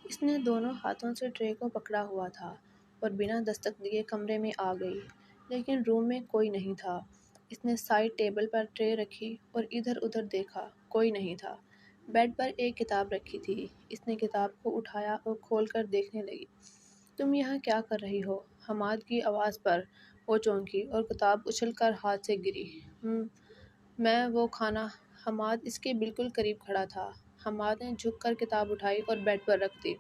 اس نے دونوں ہاتھوں سے ٹرے کو پکڑا ہوا تھا اور بنا دستک دیے کمرے میں آ گئی، لیکن روم میں کوئی نہیں تھا۔ اس نے سائڈ ٹیبل پر ٹرے رکھی اور ادھر ادھر دیکھا، کوئی نہیں تھا۔ بیڈ پر ایک کتاب رکھی تھی۔ اس نے کتاب کو اٹھایا اور کھول کر دیکھنے لگی۔ تم یہاں کیا کر رہی ہو؟ حماد کی آواز پر وہ چونکی اور کتاب اچھل کر ہاتھ سے گری۔ میں وہ کھانا۔ حماد اس کے بالکل قریب کھڑا تھا۔ حماد نے جھک کر کتاب اٹھائی اور بیڈ پر رکھ دی۔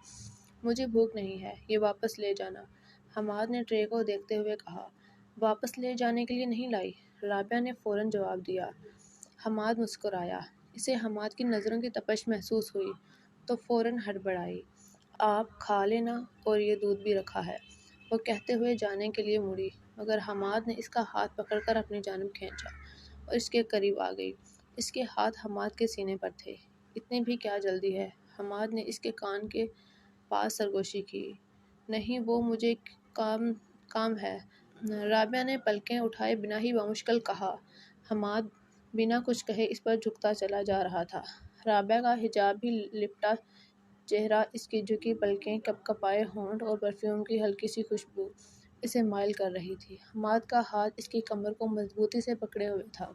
مجھے بھوک نہیں ہے، یہ واپس لے جانا، حماد نے ٹرے کو دیکھتے ہوئے کہا۔ واپس لے جانے کے لیے نہیں لائی، رابعہ نے فوراً جواب دیا۔ حماد مسکرایا۔ اسے حماد کی نظروں کی تپش محسوس ہوئی تو فوراً ہڑبڑائی۔ آپ کھا لینا، اور یہ دودھ بھی رکھا ہے، وہ کہتے ہوئے جانے کے لیے مڑی، مگر حماد نے اس کا ہاتھ پکڑ کر اپنی جانب کھینچا اور اس کے قریب آ گئی۔ اس کے ہاتھ حماد کے سینے پر تھے۔ اتنی بھی کیا جلدی ہے؟ حماد نے اس کے کان کے پاس سرگوشی کی۔ نہیں، وہ مجھے کام ہے، رابعہ نے پلکیں اٹھائے بنا ہی بمشکل کہا۔ حماد بنا کچھ کہے اس پر جھکتا چلا جا رہا تھا۔ رابعہ کا حجاب بھی لپٹا چہرہ، اس کی جھکی پلکیں، کپ کپائے ہونٹ اور پرفیوم کی ہلکی سی خوشبو اسے مائل کر رہی تھی۔ حماد کا ہاتھ اس کی کمر کو مضبوطی سے پکڑے ہوئے تھا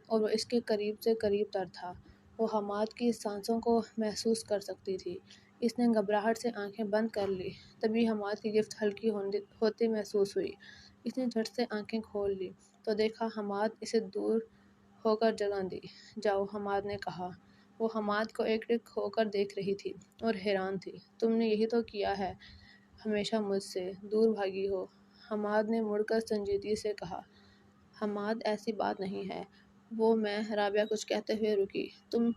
اور وہ اس کے قریب سے قریب تر تھا۔ وہ حماد کی سانسوں کو محسوس کر سکتی تھی۔ اس نے گھبراہٹ سے آنکھیں بند کر لی، تبھی حماد کی گرفت ہلکی ہوتی محسوس ہوئی۔ اس نے جھٹ سے آنکھیں کھول لی تو دیکھا حماد اسے دور ہو کر جگہ دی۔ جاؤ، حماد نے کہا۔ وہ حماد کو ایک ٹک ہو کر دیکھ رہی تھی اور حیران تھی۔ تم نے یہی تو کیا ہے، ہمیشہ مجھ سے دور بھاگی ہو، حماد نے مڑ کر سنجیدگی سے کہا۔ حماد ایسی بات نہیں ہے، میں رابعہ کچھ کہتے ہوئے رکی۔ تم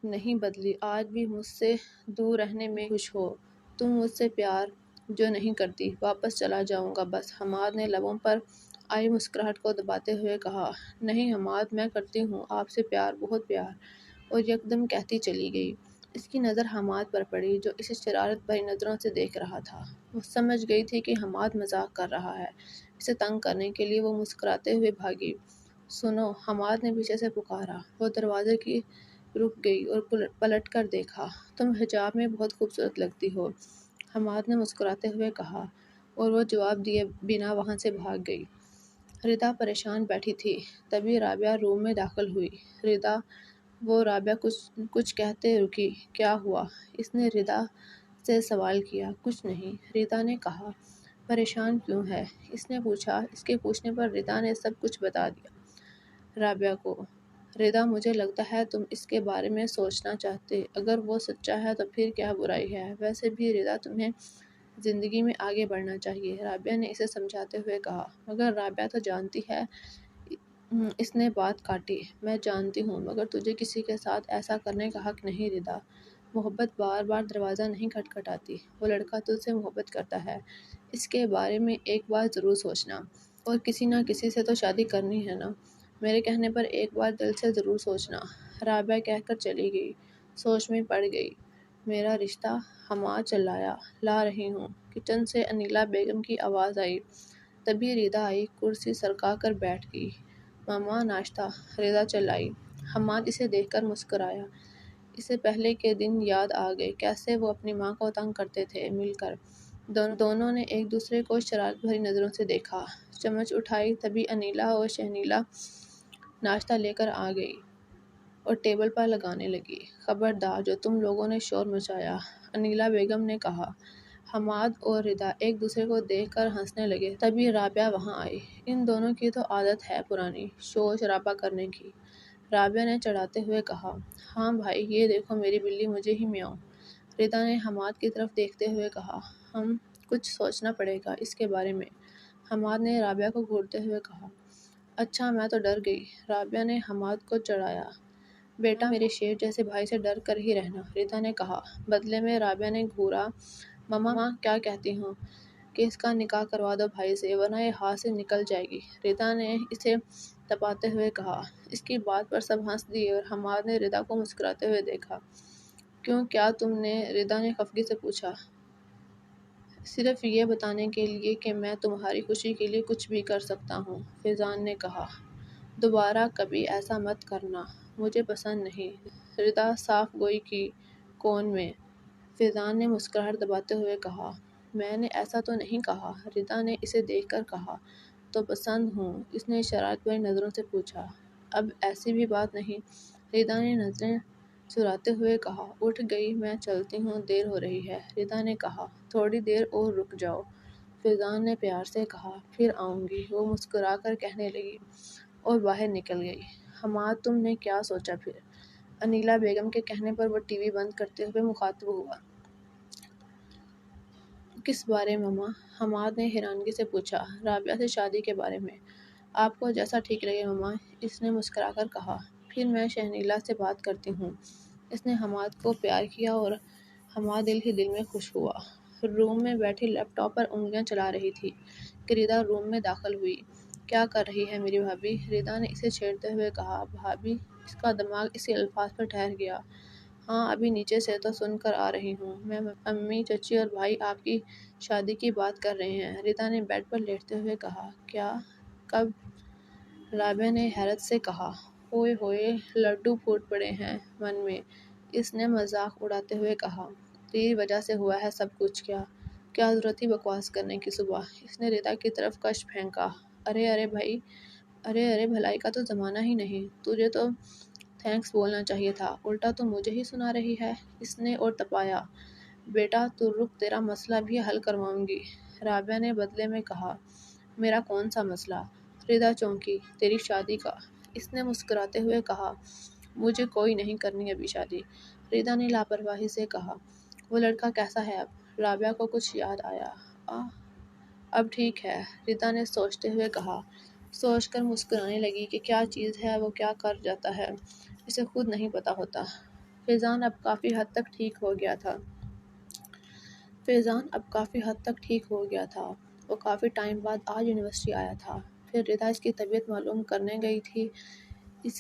نہیں بدلی، آج بھی مجھ سے دور رہنے میں خوش ہو، تم مجھ سے پیار جو نہیں کرتی، واپس چلا جاؤں گا بس، حماد نے لبوں پر آئی مسکراہٹ کو دباتے ہوئے کہا۔ نہیں حماد، میں کرتی ہوں آپ سے پیار، بہت پیار، اور یکدم کہتی چلی گئی۔ اس کی نظر حماد پر پڑی جو اسے شرارت بھری نظروں سے دیکھ رہا تھا۔ وہ سمجھ گئی تھی کہ حماد مذاق کر رہا ہے۔ اسے تنگ کرنے کے لیے وہ مسکراتے ہوئے بھاگی۔ سنو، حماد نے پیچھے سے پکارا۔ وہ دروازے کی رک گئی اور پلٹ کر دیکھا۔ تم حجاب میں بہت خوبصورت لگتی ہو، حماد نے مسکراتے ہوئے کہا، اور وہ جواب دیے بنا وہاں سے بھاگ گئی۔ ردا پریشان بیٹھی تھی، تبھی رابعہ روم میں داخل ہوئی۔ ردا، وہ رابعہ کچھ کہتے رکی۔ کیا ہوا؟ اس نے ردا سے سوال کیا۔ کچھ نہیں، ردا نے کہا۔ پریشان کیوں ہے؟ اس نے پوچھا۔ اس کے پوچھنے پر ردا نے سب کچھ بتا دیا رابعہ کو۔ ردا، مجھے لگتا ہے تم اس کے بارے میں سوچنا چاہتے، اگر وہ سچا ہے تو پھر کیا برائی ہے، ویسے بھی ردا تمہیں زندگی میں آگے بڑھنا چاہیے، رابعہ نے اسے سمجھاتے ہوئے کہا۔ مگر رابعہ تو جانتی ہے، اس نے بات کاٹی۔ میں جانتی ہوں، مگر تجھے کسی کے ساتھ ایسا کرنے کا حق نہیں ردا۔ محبت بار بار دروازہ نہیں کھٹکھٹاتی، وہ لڑکا تجھ سے محبت کرتا ہے، اس کے بارے میں ایک بار ضرور سوچنا، اور کسی نہ کسی سے تو شادی کرنی ہے نا، میرے کہنے پر ایک بار دل سے ضرور سوچنا، رابعہ کہہ کر چلی گئی۔ سوچ میں پڑ گئی۔ میرا رشتہ، حماد چلایا۔ لا رہی ہوں، کچن سے انیلا بیگم کی آواز آئی۔ تبھی ردا آئی، کرسی سرکا کر بیٹھ گئی۔ ماما، ناشتہ، ردا چلائی۔ حماد اسے دیکھ کر مسکرایا۔ اسے پہلے کے دن یاد آ گئے، کیسے وہ اپنی ماں کو تنگ کرتے تھے مل کر۔ دونوں نے ایک دوسرے کو شرارت بھری نظروں سے دیکھا۔ چمچ اٹھائی، تبھی انیلا اور شہنیلا ناشتہ لے کر آ گئی اور ٹیبل پر لگانے لگی۔ خبردار، جو تم لوگوں نے شور مچایا، انیلا بیگم نے کہا۔ حماد اور ردا ایک دوسرے کو دیکھ کر ہنسنے لگے، تبھی رابعہ وہاں آئی۔ ان دونوں کی تو عادت ہے پرانی، شور شرابہ کرنے کی، رابعہ نے چڑھاتے ہوئے کہا۔ ہاں بھائی، یہ دیکھو میری بلی مجھے ہی میاؤں، ردا نے حماد کی طرف دیکھتے ہوئے کہا۔ کچھ سوچنا پڑے گا اس کے بارے میں، حماد نے رابعہ کو گھورتے ہوئے کہا۔ اچھا، میں تو ڈر گئی، رابعہ نے حماد کو چڑھایا۔ بیٹا، میرے شیر جیسے بھائی سے ڈر کر ہی رہنا، ردا نے کہا۔ بدلے میں رابعہ نے گھورا۔ ماما، کیا کہتی ہوں کہ اس کا نکاح کروا دو بھائی سے، ورنہ یہ ہاتھ سے نکل جائے گی، ردا نے اسے تپاتے ہوئے کہا۔ اس کی بات پر سب ہنس دیے اور حماد نے ردا کو مسکراتے ہوئے دیکھا۔ کیوں، کیا تم نے؟ ردا نے خفگی سے پوچھا۔ صرف یہ بتانے کے لیے کہ میں تمہاری خوشی کے لیے کچھ بھی کر سکتا ہوں، فیضان نے کہا۔ دوبارہ کبھی ایسا مت کرنا، مجھے پسند نہیں، ردا صاف گوئی کی۔ کون میں؟ فیضان نے مسکراہٹ دباتے ہوئے کہا۔ میں نے ایسا تو نہیں کہا۔ ردا نے اسے دیکھ کر کہا۔ تو پسند ہوں؟ اس نے شرارت بھری نظروں سے پوچھا۔ اب ایسی بھی بات نہیں، ردا نے نظریں چراتے ہوئے کہا۔ اٹھ گئی، میں چلتی ہوں، دیر ہو رہی ہے۔ ردا نے کہا۔ تھوڑی دیر اور رک جاؤ، فیضان نے پیار سے کہا۔ پھر آؤں گی، وہ مسکرا کر کہنے لگی اور باہر نکل گئی۔ حماد تم نے کیا سوچا پھر؟ انیلا بیگم کے کہنے پر وہ ٹی وی بند کرتے ہوئے مخاطب ہوا۔ کس بارے مما؟ حماد نے حیرانگی سے پوچھا۔ رابعہ سے شادی کے بارے میں۔ آپ کو جیسا ٹھیک لگے مما، اس نے مسکرا کر کہا۔ پھر میں شہنیلا سے بات کرتی ہوں۔ اس نے حماد کو پیار کیا اور حماد دل ہی دل میں خوش ہوا۔ روم میں بیٹھی لیپ ٹاپ پر انگلیاں چلا رہی تھی کہ ردا روم میں داخل ہوئی۔ کیا کر رہی ہے میری بھابھی؟ ردا نے اسے چھیڑتے ہوئے کہا۔ بھابھی؟ اس کا دماغ اسی الفاظ پر ٹھہر گیا۔ ہاں ابھی نیچے سے تو سن کر آ رہی ہوں، میں امی، چچی اور بھائی آپ کی شادی کی بات کر رہے ہیں، ردا نے بیڈ پر لیٹتے ہوئے کہا۔ کیا؟ کب؟ رابعہ نے حیرت سے کہا۔ ہوئے ہوئے لڈو پھوٹ پڑے ہیں من میں، اس نے مذاق اڑاتے ہوئے کہا۔ تیری وجہ سے ہوا ہے سب کچھ، کیا ضرورت تھی بکواس کرنے کی صبح؟ اس نے ردا کی طرف کش پھینکا۔ ارے بھائی، ارے بھلائی کا تو زمانہ ہی نہیں، تجھے تو تھینکس بولنا چاہیے تھا، الٹا تو مجھے ہی سنا رہی ہے، اس نے اور تپایا۔ بیٹا تو رک، تیرا مسئلہ بھی حل کرواؤں گی، رابعہ نے بدلے میں کہا۔ میرا کون سا مسئلہ؟ ردا چونکی۔ تیری شادی کا، اس نے مسکراتے ہوئے کہا۔ مجھے کوئی نہیں کرنی ابھی شادی، ردا نے لاپرواہی سے کہا۔ وہ لڑکا کیسا ہے اب؟ رابعہ کو کچھ یاد آیا۔ اب ٹھیک ہے، ردا نے سوچتے ہوئے کہا۔ سوچ کر مسکرانے لگی کہ کیا چیز ہے وہ کیا کر جاتا ہے، اسے خود نہیں پتا ہوتا۔ فیضان اب کافی حد تک ٹھیک ہو گیا تھا۔ وہ کافی ٹائم بعد آج یونیورسٹی آیا تھا۔ پھر ردا اس کی طبیعت معلوم کرنے گئی تھی۔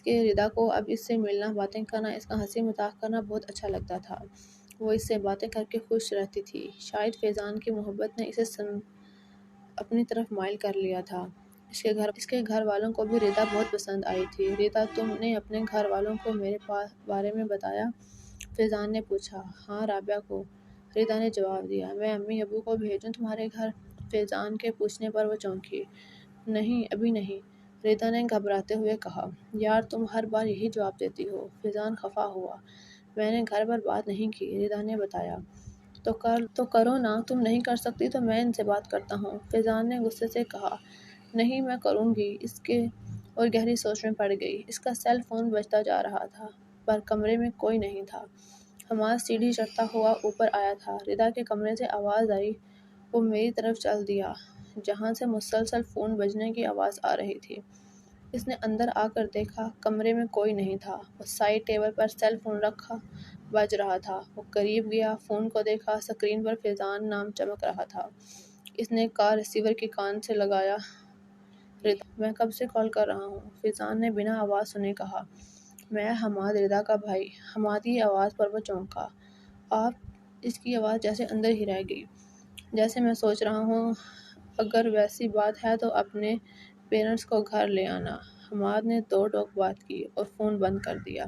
ردا کو اب اس سے ملنا، باتیں کرنا، اس کا ہنسی مذاق کرنا بہت اچھا لگتا تھا۔ وہ اس سے باتیں کر کے خوش رہتی تھی۔ شاید فیضان کی محبت نے اسے اپنی طرف مائل کر لیا تھا۔ اس کے گھر والوں کو بھی ردا بہت پسند آئی تھی۔ ردا تم نے اپنے گھر والوں کو میرے بارے میں بتایا؟ فیضان نے پوچھا۔ ہاں رابعہ کو، ردا نے جواب دیا۔ میں امی ابو کو بھیجوں تمہارے گھر؟ فیضان کے پوچھنے پر وہ چونکی۔ نہیں ابھی نہیں، ردا نے گھبراتے ہوئے کہا۔ یار تم ہر بار یہی جواب دیتی ہو، فیضان خفا ہوا۔ میں نے گھر پر بات نہیں کی، ردا نے بتایا۔ تو کرو نا، تم نہیں کر سکتی تو میں ان سے بات کرتا ہوں، فیضان نے غصے سے کہا۔ نہیں میں کروں گی، اس کے اور گہری سوچ میں پڑ گئی۔ اس کا سیل فون بجتا جا رہا تھا، پر کمرے میں کوئی نہیں تھا۔ حماد سیڑھی چڑھتا ہوا اوپر آیا تھا۔ ردا کے کمرے سے آواز آئی۔ وہ میری طرف چل دیا، جہاں سے مسلسل فون بجنے کی آواز آ رہی تھی۔ اس نے اندر آ کر دیکھا، کمرے میں کوئی نہیں تھا۔ وہ سائڈ ٹیبل پر سیل فون رکھا بج رہا تھا۔ وہ قریب گیا، فون کو دیکھا، اسکرین پر فیضان نام چمک رہا تھا۔ اس نے کال ریسیور کے کان سے لگایا۔ ردا، میں کب سے کال کر رہا ہوں، فیضان نے بنا آواز سنے کہا۔ میں حماد، ردا کا بھائی۔ حماد کی آواز پر وہ چونکا۔ آپ؟ اس کی آواز جیسے اندر ہی رہ گئی۔ جیسے میں سوچ رہا ہوں، اگر ویسی بات ہے تو اپنے پیرنٹس کو گھر لے آنا۔ حماد نے دو ٹوک بات کی اور فون بند کر دیا۔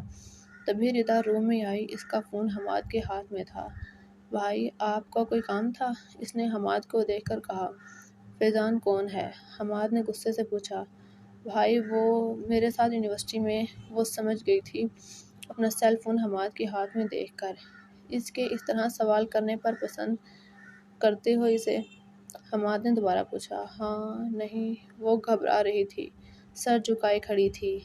تبھی ردا روم میں آئی، اس کا فون حماد کے ہاتھ میں تھا۔ بھائی آپ کو کوئی کام تھا؟ اس نے حماد کو دیکھ کر کہا۔ فیضان کون ہے؟ حماد نے غصے سے پوچھا۔ بھائی وہ میرے ساتھ یونیورسٹی میں، وہ سمجھ گئی تھی اپنا سیل فون حماد کے ہاتھ میں دیکھ کر۔ اس کے اس طرح سوال کرنے پر پسند کرتے ہو اسے؟ حماد نے دوبارہ پوچھا۔ ہاں نہیں، وہ گھبرا رہی تھی، سر جھکائے کھڑی تھی۔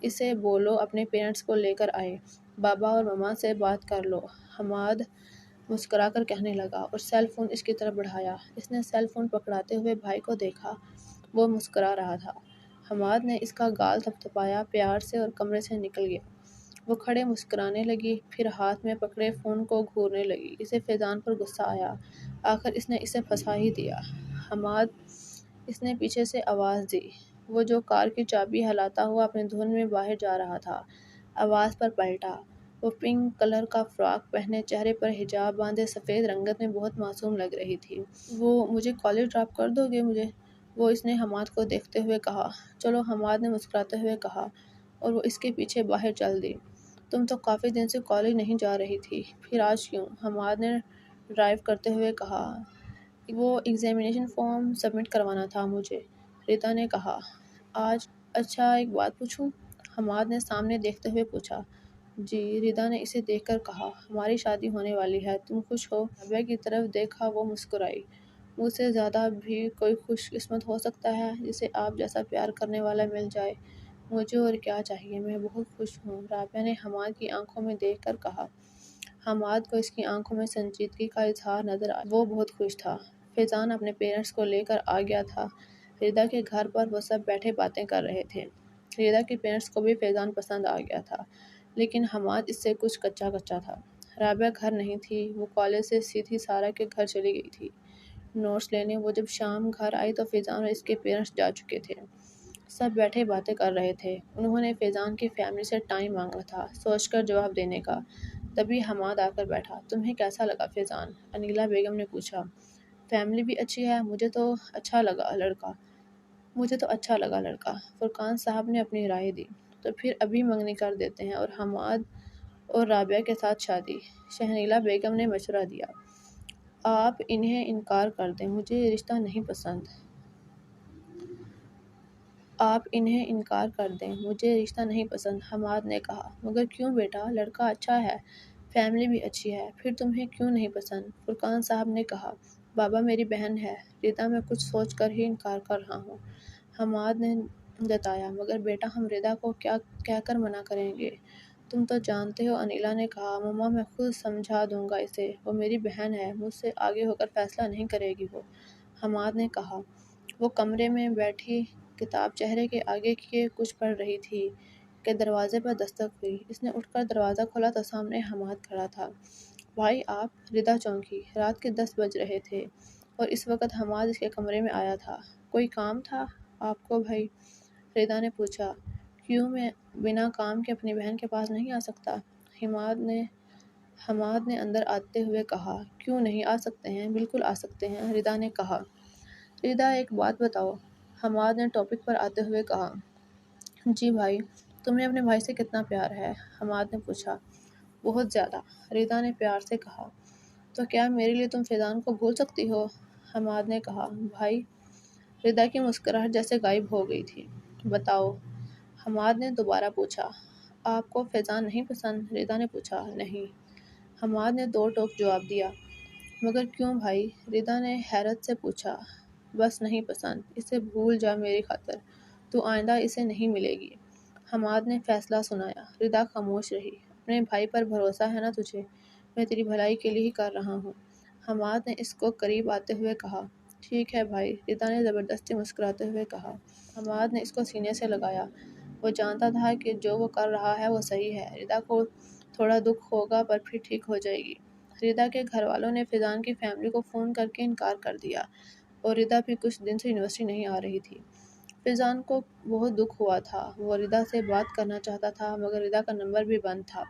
اسے بولو اپنے پیرنٹس کو لے کر آئے، بابا اور مما سے بات کر لو، حماد مسکرا کر کہنے لگا اور سیل فون اس کی طرف بڑھایا۔ اس نے سیل فون پکڑاتے ہوئے بھائی کو دیکھا، وہ مسکرا رہا تھا۔ حماد نے اس کا گال تھپتھپایا پیار سے اور کمرے سے نکل گیا۔ وہ کھڑے مسکرانے لگی، پھر ہاتھ میں پکڑے فون کو گھورنے لگی۔ اسے فیضان پر غصہ آیا، آخر اس نے اسے پھنسا ہی دیا۔ حماد، اس نے پیچھے سے آواز دی، وہ جو کار کی چابی ہلاتا ہوا اپنی دھن میں باہر جا رہا تھا۔ آواز پر پلٹا۔ وہ پنک کلر کا فراک پہنے، چہرے پر حجاب باندھے، سفید رنگت میں بہت معصوم لگ رہی تھی۔ وہ مجھے کالج ڈراپ کر دو گے مجھے؟ وہ اس نے حماد کو دیکھتے ہوئے کہا۔ چلو، حماد نے مسکراتے ہوئے کہا اور وہ اس کے پیچھے باہر چل دی۔ تم تو کافی دن سے کالج نہیں جا رہی تھی، پھر آج کیوں؟ حماد نے ڈرائیو کرتے ہوئے کہا۔ وہ ایگزامینیشن فارم سبمٹ کروانا تھا مجھے، ریتا نے کہا۔ آج؟ اچھا ایک بات پوچھوں؟ حماد نے سامنے دیکھتے ہوئے پوچھا۔ جی، ریتا نے اسے دیکھ کر کہا۔ ہماری شادی ہونے والی ہے، تم خوش ہو؟ رابعہ کی طرف دیکھا، وہ مسکرائی۔ مجھ سے زیادہ بھی کوئی خوش قسمت ہو سکتا ہے جسے آپ جیسا پیار کرنے والا مل جائے؟ مجھے اور کیا چاہیے، میں بہت خوش ہوں، رابعہ نے حماد کی آنکھوں میں دیکھ کر کہا۔ حماد کو اس کی آنکھوں میں سنجیدگی کا اظہار نظر آیا۔ وہ بہت خوش تھا۔ فیضان اپنے پیرنٹس کو لے کر آ گیا تھا۔ ریتا کے گھر پر وہ سب بیٹھے باتیں کر رہے تھے۔ ریتا کے پیرنٹس کو بھی فیضان پسند آ گیا تھا، لیکن حماد اس سے کچھ کچا کچا تھا۔ رابعہ گھر نہیں تھی، وہ کالج سے سیدھی سارا کے گھر چلی گئی تھی نوٹس لینے۔ وہ جب شام گھر آئی تو فیضان اور اس کے پیرنٹس جا چکے تھے۔ سب بیٹھے باتیں کر رہے تھے۔ انہوں نے فیضان کی فیملی سے ٹائم مانگا تھا، سوچ کر جواب دینے کا۔ تبھی حماد آ کر بیٹھا۔ تمہیں کیسا لگا فیضان؟ انیلا بیگم نے پوچھا۔ فیملی بھی اچھی ہے، مجھے تو اچھا لگا لڑکا۔ فرقان صاحب نے اپنی رائے دی۔ تو پھر ابھی منگنی کر دیتے ہیں اور حماد اور رابعہ کے ساتھ شادی، شہنیلا بیگم نے مشورہ دیا۔ آپ انہیں انکار کر دیں، مجھے یہ رشتہ نہیں پسند۔ حماد نے کہا۔ مگر کیوں بیٹا، لڑکا اچھا ہے، فیملی بھی اچھی ہے، پھر تمہیں کیوں نہیں پسند؟ فرقان صاحب نے کہا۔ بابا میری بہن ہے، ریتا میں کچھ سوچ کر ہی انکار کر رہا ہوں، حماد نے جتایا۔ مگر بیٹا ہم ریتا کو کیا کہہ کر منع کریں گے؟ تم تو جانتے ہو، انیلا نے کہا۔ مما میں خود سمجھا دوں گا اسے، وہ میری بہن ہے، مجھ سے آگے ہو کر فیصلہ نہیں کرے گی وہ، حماد نے کہا۔ وہ کمرے میں بیٹھی کتاب چہرے کے آگے کیے کچھ پڑھ رہی تھی کہ دروازے پر دستک ہوئی۔ اس نے اٹھ کر دروازہ کھولا تو سامنے حماد کھڑا تھا۔ بھائی آپ؟ ریتا چونکی۔ رات کے 10 بج رہے تھے اور اس وقت حماد اس کے کمرے میں آیا تھا۔ کوئی کام تھا آپ کو بھائی؟ ریتا نے پوچھا۔ کیوں، میں بنا کام کے اپنی بہن کے پاس نہیں آ سکتا؟ حماد نے اندر آتے ہوئے کہا۔ کیوں نہیں آ سکتے ہیں، بالکل آ سکتے ہیں، ریتا نے کہا۔ ریتا ایک بات بتاؤ، حماد نے ٹاپک پر آتے ہوئے کہا۔ جی بھائی، تمہیں اپنے بھائی سے کتنا پیار ہے؟ حماد نے پوچھا۔ بہت زیادہ، ریتا نے پیار سے کہا۔ تو کیا میرے لیے تم فیضان کو بھول سکتی ہو؟ حماد نے کہا۔ بھائی، ریتا کی مسکراہٹ جیسے غائب ہو گئی تھی۔ بتاؤ، حماد نے دوبارہ پوچھا۔ آپ کو فیضان نہیں پسند؟ ریتا نے پوچھا۔ نہیں، حماد نے دو ٹوک جواب دیا۔ مگر کیوں بھائی؟ ریتا نے حیرت سے پوچھا۔ بس نہیں پسند، اسے بھول جا میری خاطر، تو آئندہ اسے نہیں ملے گی، حماد نے فیصلہ سنایا۔ ریتا خاموش رہی۔ اپنے بھائی پر بھروسہ ہے نا تجھے؟ میں تیری بھلائی کے لیے ہی کر رہا ہوں، حماد نے اس کو قریب آتے ہوئے کہا۔ ٹھیک ہے بھائی، ریتا نے زبردستی مسکراتے ہوئے کہا۔ حماد نے اس کو سینے سے لگایا۔ وہ جانتا تھا کہ جو وہ کر رہا ہے وہ صحیح ہے۔ ریتا کو تھوڑا دکھ ہوگا پر پھر ٹھیک ہو جائے گی۔ ریتا کے گھر والوں نے فیضان کی فیملی کو فون کر کے انکار کر دیا اور ریتا بھی کچھ دن سے یونیورسٹی نہیں آ رہی تھی۔ فیضان کو بہت دکھ ہوا تھا، وہ ریتا سے بات کرنا چاہتا تھا مگر ریتا کا نمبر بھی بند تھا۔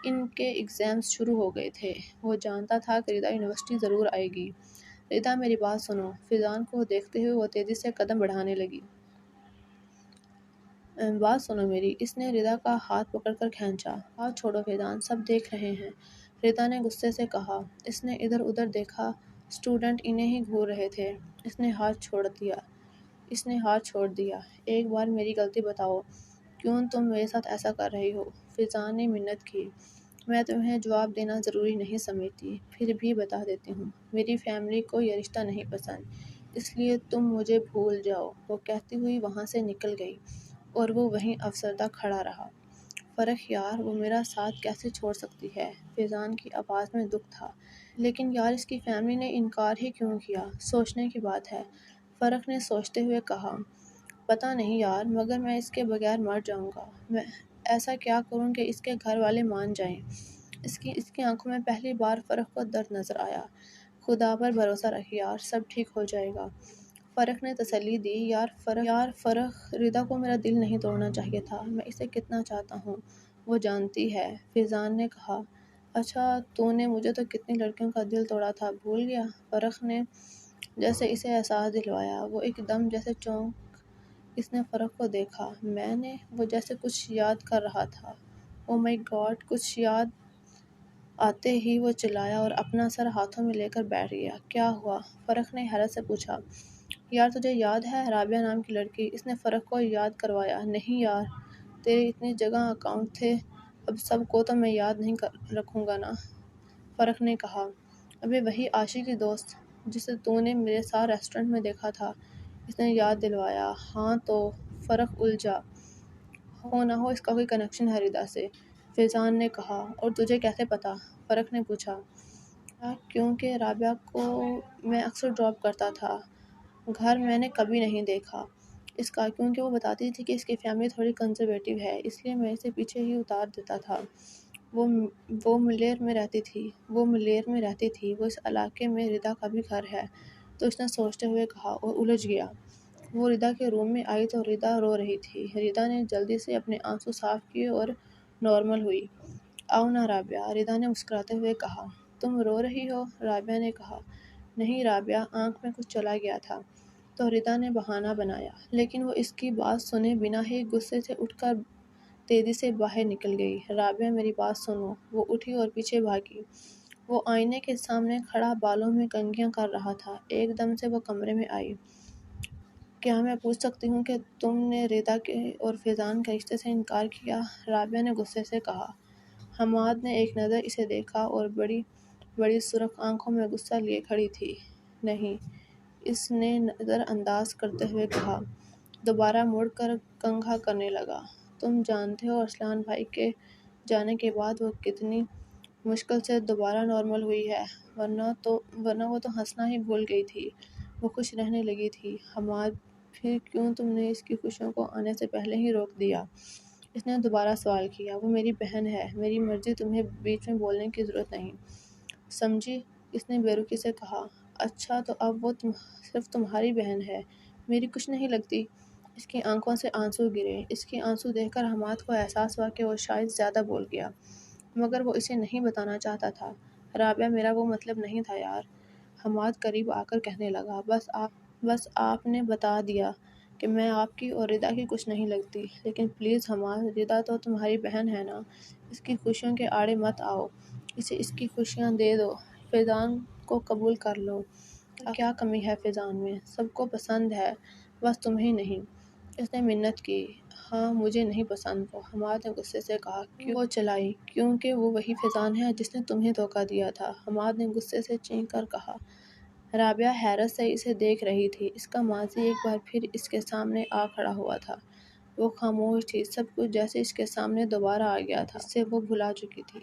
ان کے ایگزامز شروع ہو گئے تھے، وہ جانتا تھا کہ ریتا یونیورسٹی ضرور آئے گی۔ ریتا میری بات سنو، فیضان کو دیکھتے ہوئے وہ تیزی سے قدم بڑھانے لگی۔ بات سنو میری، اس نے ریتا کا ہاتھ پکڑ کر کھینچا۔ ہاتھ چھوڑو فیضان، سب دیکھ رہے ہیں، ریتا نے غصے سے کہا۔ اس نے ادھر ادھر دیکھا، اسٹوڈنٹ انہیں ہی گھور رہے تھے۔ اس نے ہاتھ چھوڑ دیا۔ ایک بار میری غلطی بتاؤ، کیوں تم میرے ساتھ ایسا کر رہی ہو؟ فیضان نے منت کی۔ میں تمہیں جواب دینا ضروری نہیں سمجھتی، پھر بھی بتا دیتی ہوں، میری فیملی کو یہ رشتہ نہیں پسند، اس لیے تم مجھے بھول جاؤ، وہ کہتی ہوئی وہاں سے نکل گئی اور وہ وہیں افسردہ کھڑا رہا۔ فرق یار، وہ میرا ساتھ کیسے چھوڑ سکتی ہے؟ فیضان کی آواز میں دکھ تھا۔ لیکن یار اس کی فیملی نے انکار ہی کیوں کیا؟ سوچنے کی بات ہے، فرق نے سوچتے ہوئے کہا۔ پتہ نہیں یار، مگر میں اس کے بغیر مر جاؤں گا۔ میں ایسا کیا کروں کہ اس کے گھر والے مان جائیں؟ اس کی آنکھوں میں پہلی بار فرق کو درد نظر آیا۔ خدا پر بھروسہ رکھ یار، سب ٹھیک ہو جائے گا، فرق نے تسلی دی۔ یار فرق، ریتا کو میرا دل نہیں توڑنا چاہیے تھا، میں اسے کتنا چاہتا ہوں وہ جانتی ہے، فیضان نے کہا۔ اچھا، تو نے مجھے تو کتنی لڑکیوں کا دل توڑا تھا، بھول گیا؟ فرق نے جیسے اسے احساس دلوایا۔ وہ ایک دم جیسے چونک۔ اس نے فرق کو دیکھا۔ میں نے؟ وہ جیسے کچھ یاد کر رہا تھا۔ او مائی گاڈ! کچھ یاد آتے ہی وہ چلایا اور اپنا سر ہاتھوں میں لے کر بیٹھ گیا۔ کیا ہوا؟ فرح نے حیرت سے پوچھا۔ یار تجھے یاد ہے رابعہ نام کی لڑکی؟ اس نے فرح کو یاد کروایا۔ نہیں یار، تیرے اتنی جگہ اکاؤنٹ تھے، اب سب کو تو میں یاد نہیں رکھوں گا نا، فرح نے کہا۔ ابے وہی عاشق کی دوست جسے تو نے میرے ساتھ ریسٹورنٹ میں دیکھا تھا، اس نے یاد دلوایا۔ ہاں تو؟ فرح الجھا۔ ہو نہ ہو اس کا کوئی کنیکشن ہے ردا سے، فیضان نے کہا۔ اور تجھے کیسے پتا؟ فرح نے پوچھا۔ کیونکہ رابعہ کو میں اکثر ڈراپ کرتا تھا گھر، میں نے کبھی نہیں دیکھا اس کا، کیونکہ وہ بتاتی تھی کہ اس کی فیملی تھوڑی کنزرویٹو ہے، اس لیے میں اسے پیچھے ہی اتار دیتا تھا۔ وہ ملیر میں رہتی تھی، وہ اس علاقے میں ردا کا بھی گھر ہے، تو اس نے سوچتے ہوئے کہا اور الجھ گیا۔ وہ ردا کے روم میں آئی تو ردا رو رہی تھی۔ ردا نے جلدی سے اپنے آنسو صاف کیے اور نارمل ہوئی۔ آؤ نا رابعہ، ردا نے مسکراتے ہوئے کہا۔ تم رو رہی ہو؟ رابعہ نے کہا۔ نہیں رابعہ، آنکھ میں کچھ چلا گیا تھا، تو ردا نے بہانہ بنایا، لیکن وہ اس کی بات سنے بنا ہی غصے سے اٹھ کر تیزی سے باہر نکل گئی۔ رابعہ میری بات سنو۔ وہ اٹھی اور پیچھے بھاگی۔ وہ آئینے کے سامنے کھڑا بالوں میں کنگھیاں کر رہا تھا۔ ایک دم سے وہ کمرے میں آئی۔ کیا میں پوچھ سکتی ہوں کہ تم نے ردا کے اور فیضان کے رشتے سے انکار کیا؟ رابعہ نے غصے سے کہا۔ حماد نے ایک نظر اسے دیکھا اور بڑی بڑی سرخ آنکھوں میں غصہ لیے کھڑی تھی۔ نہیں، اس نے نظر انداز کرتے ہوئے کہا۔ دوبارہ مڑ کر کنگھا کرنے لگا۔ تم جانتے ہو ارسلان بھائی کے جانے کے بعد وہ کتنی مشکل سے دوبارہ نارمل ہوئی ہے، ورنہ وہ تو ہنسنا ہی بھول گئی تھی، وہ خوش رہنے لگی تھی۔ حماد پھر کیوں تم نے اس کی خوشیوں کو آنے سے پہلے ہی روک دیا؟ اس نے دوبارہ سوال کیا۔ وہ میری بہن ہے، میری مرضی، تمہیں بیچ میں بولنے کی ضرورت نہیں، سمجھی؟ اس نے بے رخی سے کہا۔ اچھا تو اب وہ صرف تمہاری بہن ہے، میری کچھ نہیں لگتی؟ اس کی آنکھوں سے آنسو گرے۔ اس کے آنسو دیکھ کر حماد کو احساس ہوا کہ وہ شاید زیادہ بول گیا، مگر وہ اسے نہیں بتانا چاہتا تھا۔ رابعہ میرا وہ مطلب نہیں تھا یار، حماد قریب آ کر کہنے لگا۔ بس آپ نے بتا دیا کہ میں آپ کی اور ردا کی کچھ نہیں لگتی، لیکن پلیز حماد، ردا تو تمہاری بہن ہے نا، اس کی خوشیوں کے آڑے مت آؤ، اسے اس کی خوشیاں دے دو، فیضان کو قبول کر لو۔ کیا کمی ہے فیضان میں؟ سب کو پسند ہے، بس تمہیں نہیں، اس نے منت کی۔ ہاں مجھے نہیں پسند وہ، حماد نے غصے سے کہا۔ کیوں؟ وہ چلائی۔ کیونکہ وہ وہی فیضان ہے جس نے تمہیں دھوکہ دیا تھا، حماد نے غصے سے چینک کر کہا۔ رابعہ حیرت سے اسے دیکھ رہی تھی۔ اس کا ماضی ایک بار پھر اس کے سامنے آ کھڑا ہوا تھا۔ وہ خاموش تھی، سب کچھ جیسے اس کے سامنے دوبارہ آ گیا تھا، جسے وہ بھلا چکی تھی۔